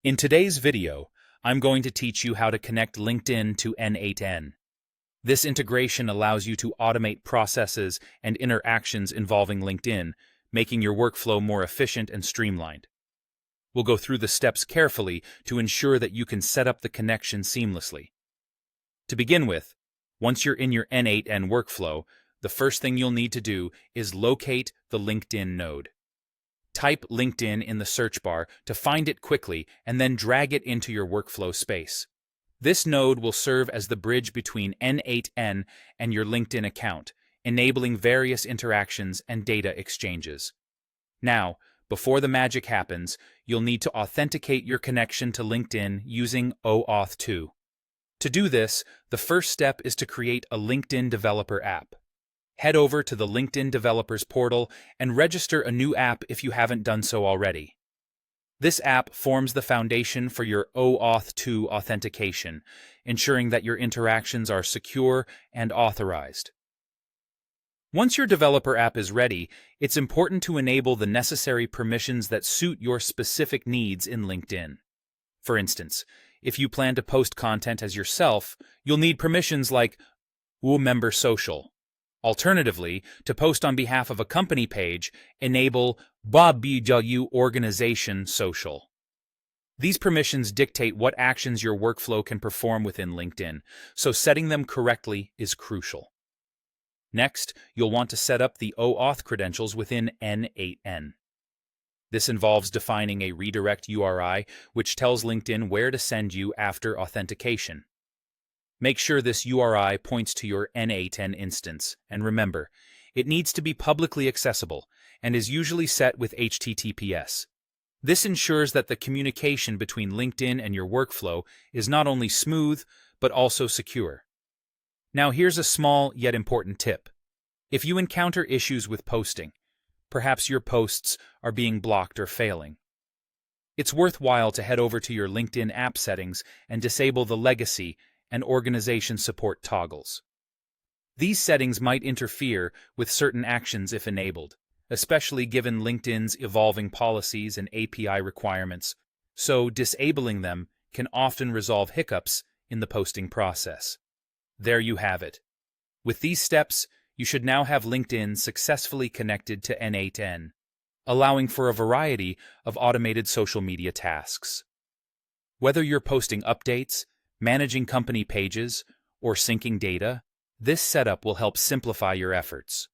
In today's video, I'm going to teach you how to connect LinkedIn to N8N. This integration allows you to automate processes and interactions involving LinkedIn, making your workflow more efficient and streamlined. We'll go through the steps carefully to ensure that you can set up the connection seamlessly. To begin with, once you're in your N8N workflow, the first thing you'll need to do is locate the LinkedIn node. Type LinkedIn in the search bar to find it quickly and then drag it into your workflow space. This node will serve as the bridge between N8N and your LinkedIn account, enabling various interactions and data exchanges. Now, before the magic happens, you'll need to authenticate your connection to LinkedIn using OAuth 2. To do this, the first step is to create a LinkedIn developer app. Head over to the LinkedIn Developers portal and register a new app if you haven't done so already. This app forms the foundation for your OAuth 2 authentication, ensuring that your interactions are secure and authorized. Once your developer app is ready, it's important to enable the necessary permissions that suit your specific needs in LinkedIn. For instance, if you plan to post content as yourself, you'll need permissions like member social. Alternatively, to post on behalf of a company page, enable BW Organization Social. These permissions dictate what actions your workflow can perform within LinkedIn, so setting them correctly is crucial. Next, you'll want to set up the OAuth credentials within N8N. This involves defining a redirect URI, which tells LinkedIn where to send you after authentication. Make sure this URI points to your N8N instance, and remember, it needs to be publicly accessible and is usually set with HTTPS. This ensures that the communication between LinkedIn and your workflow is not only smooth, but also secure. Now here's a small yet important tip. If you encounter issues with posting, perhaps your posts are being blocked or failing, it's worthwhile to head over to your LinkedIn app settings and disable the legacy and organization support toggles. These settings might interfere with certain actions if enabled, especially given LinkedIn's evolving policies and API requirements, so disabling them can often resolve hiccups in the posting process. There you have it. With these steps, you should now have LinkedIn successfully connected to N8N, allowing for a variety of automated social media tasks. Whether you're posting updates, managing company pages, or syncing data, this setup will help simplify your efforts.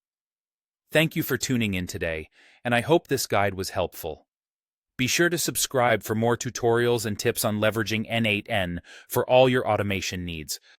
Thank you for tuning in today, and I hope this guide was helpful. Be sure to subscribe for more tutorials and tips on leveraging N8N for all your automation needs.